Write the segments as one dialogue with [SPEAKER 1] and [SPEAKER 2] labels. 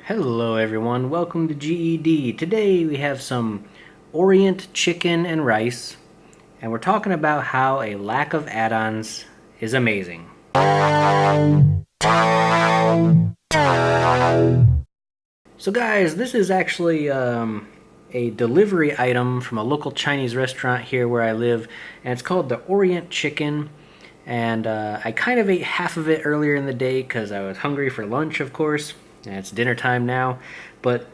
[SPEAKER 1] Hello everyone, welcome to GED. Today we have some Orient chicken and rice, and we're talking about how a lack of add-ons is amazing. So guys, this is actually a delivery item from a local Chinese restaurant here where I live, and it's called the Orient chicken. And I kind of ate half of it earlier in the day because I was hungry for lunch, of course, and it's dinner time now. But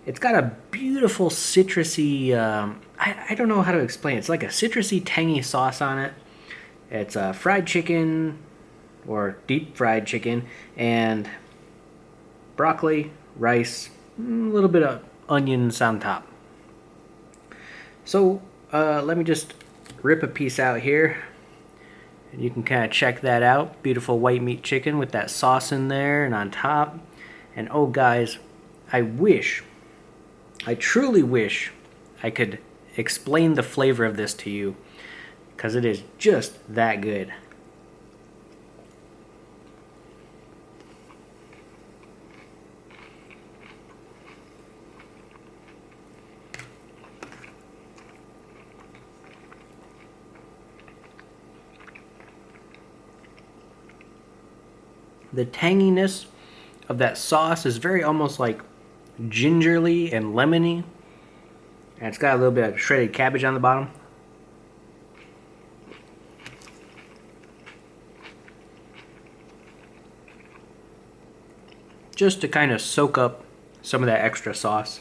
[SPEAKER 1] it's got a beautiful citrusy, I don't know how to explain it. It's like a citrusy, tangy sauce on it. It's fried chicken or deep fried chicken and broccoli, rice, a little bit of onions on top. So let me just rip a piece out here. And you can kind of check that out. Beautiful white meat chicken with that sauce in there and on top. And oh guys, I truly wish I could explain the flavor of this to you, because it is just that good. The tanginess of that sauce is very almost like gingerly and lemony. And it's got a little bit of shredded cabbage on the bottom. Just to kind of soak up some of that extra sauce.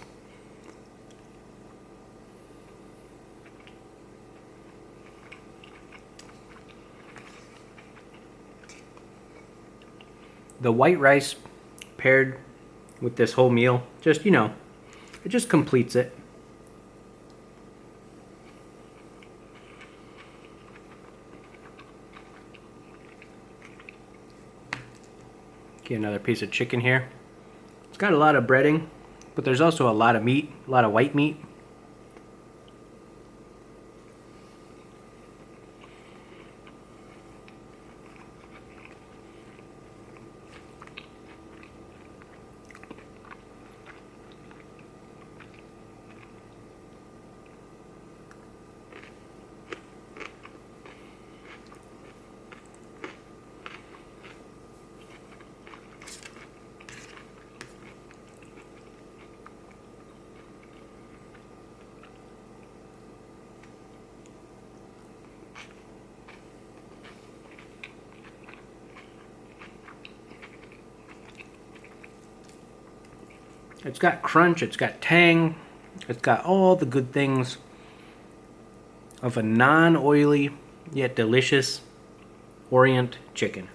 [SPEAKER 1] The white rice paired with this whole meal, just, it just completes it. Get another piece of chicken here. It's got a lot of breading, but there's also a lot of meat, a lot of white meat. It's got crunch, it's got tang, it's got all the good things of a non-oily yet delicious Orient chicken.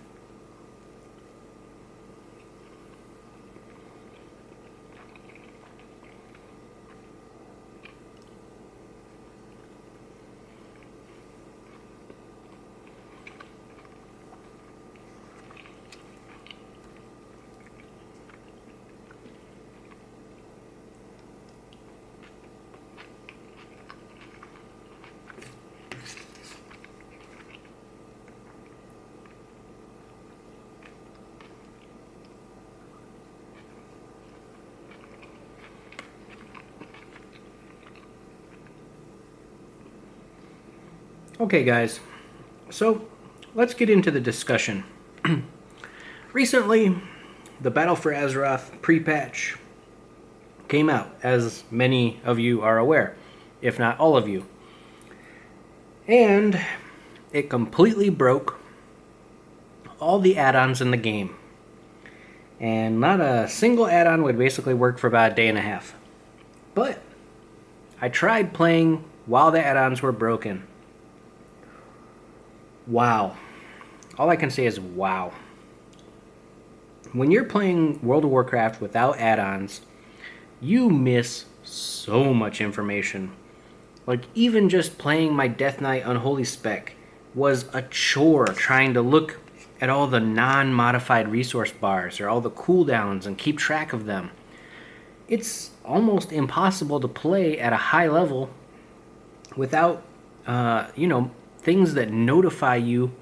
[SPEAKER 1] Okay guys, so let's get into the discussion. Recently, the Battle for Azeroth pre-patch came out, as many of you are aware, if not all of you. And it completely broke all the add-ons in the game. And not a single add-on would basically work for about a day and a half. But I tried playing while the add-ons were broken. Wow. All I can say is wow. When you're playing World of Warcraft without add-ons, you miss so much information. Like, even just playing my Death Knight Unholy spec was a chore, trying to look at all the non-modified resource bars or all the cooldowns and keep track of them. It's almost impossible to play at a high level without, things that notify you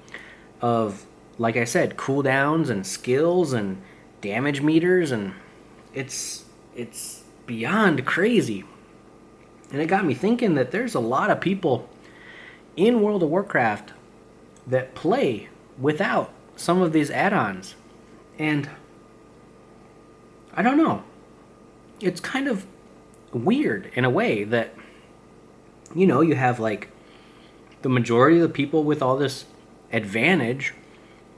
[SPEAKER 1] of, like I said, cooldowns and skills and damage meters, and it's beyond crazy. And it got me thinking that there's a lot of people in World of Warcraft that play without some of these add-ons. And I don't know. It's kind of weird in a way that, you know, you have like the majority of the people with all this advantage,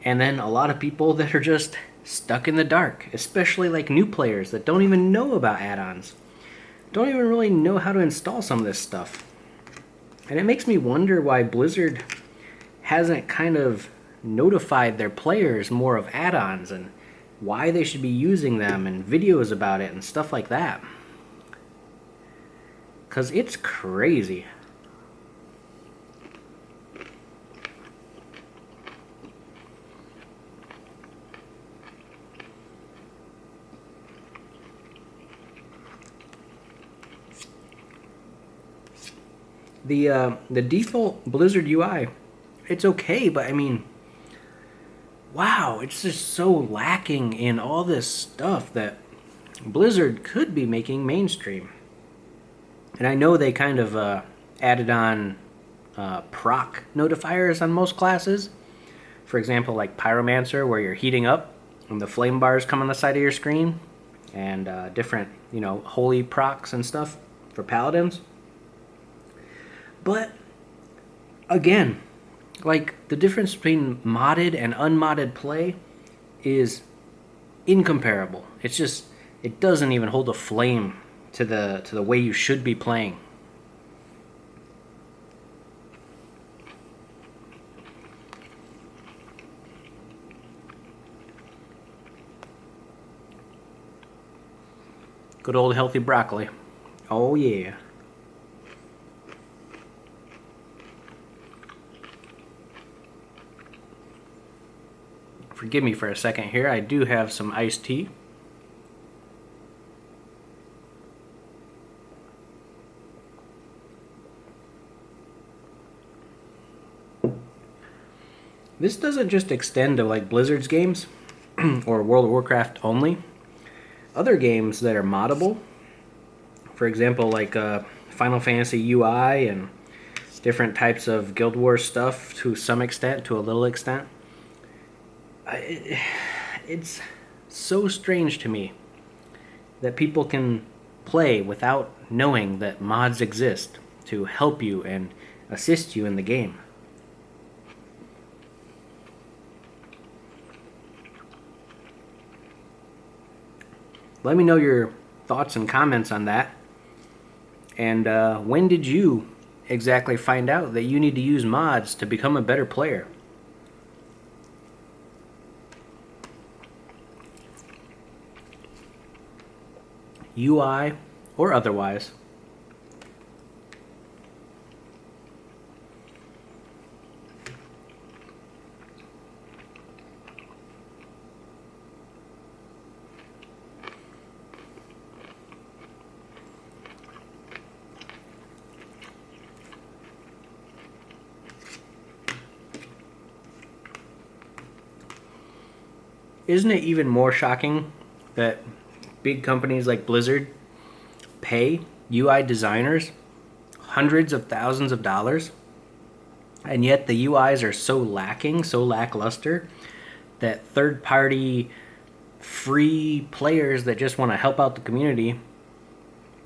[SPEAKER 1] and then a lot of people that are just stuck in the dark, especially like new players that don't even know about add-ons, don't even really know how to install some of this stuff. And it makes me wonder why Blizzard hasn't kind of notified their players more of add-ons and why they should be using them and videos about it and stuff like that. Because it's crazy. The default Blizzard UI, it's okay, but I mean, wow, it's just so lacking in all this stuff that Blizzard could be making mainstream. And I know they kind of added on proc notifiers on most classes. For example, like Pyromancer, where you're heating up and the flame bars come on the side of your screen, and different, you know, holy procs and stuff for paladins. But again, like the difference between modded and unmodded play is incomparable. It's just, it doesn't even hold a flame to the way you should be playing. Good old healthy broccoli. Oh yeah. Forgive me for a second here. I do have some iced tea. This doesn't just extend to like Blizzard's games or World of Warcraft only. Other games that are moddable, for example, like Final Fantasy UI and different types of Guild Wars stuff to some extent, to a little extent. It's so strange to me that people can play without knowing that mods exist to help you and assist you in the game. Let me know your thoughts and comments on that. And when did you exactly find out that you need to use mods to become a better player? UI or otherwise. Isn't it even more shocking that big companies like Blizzard pay UI designers hundreds of thousands of dollars, and yet the UIs are so lacking, so lackluster, that third-party free players that just want to help out the community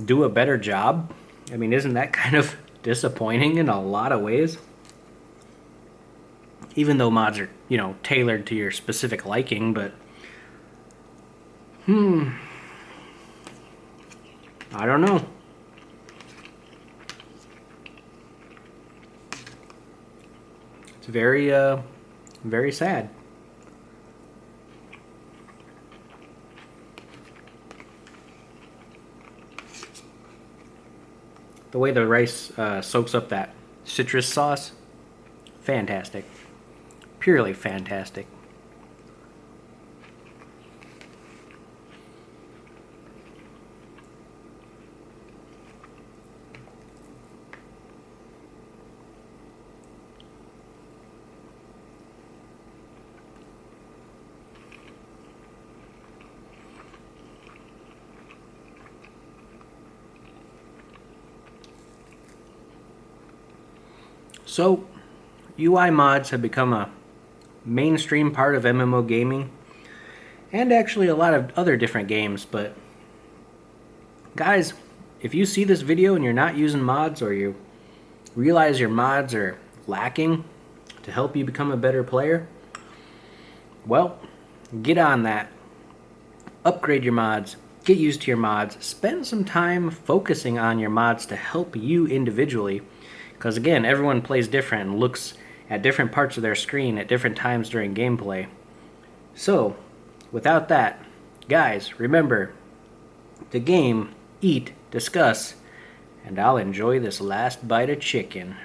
[SPEAKER 1] do a better job? I mean, isn't that kind of disappointing in a lot of ways? Even though mods are, you know, tailored to your specific liking, but I don't know. It's very, very sad. The way the rice soaks up that citrus sauce, fantastic. Purely fantastic. So, UI mods have become a mainstream part of MMO gaming, and actually a lot of other different games, but guys, if you see this video and you're not using mods, or you realize your mods are lacking to help you become a better player, well, get on that. Upgrade your mods, get used to your mods, spend some time focusing on your mods to help you individually, because again, everyone plays different and looks at different parts of their screen at different times during gameplay. So, without that, guys, remember to game, eat, discuss, and I'll enjoy this last bite of chicken.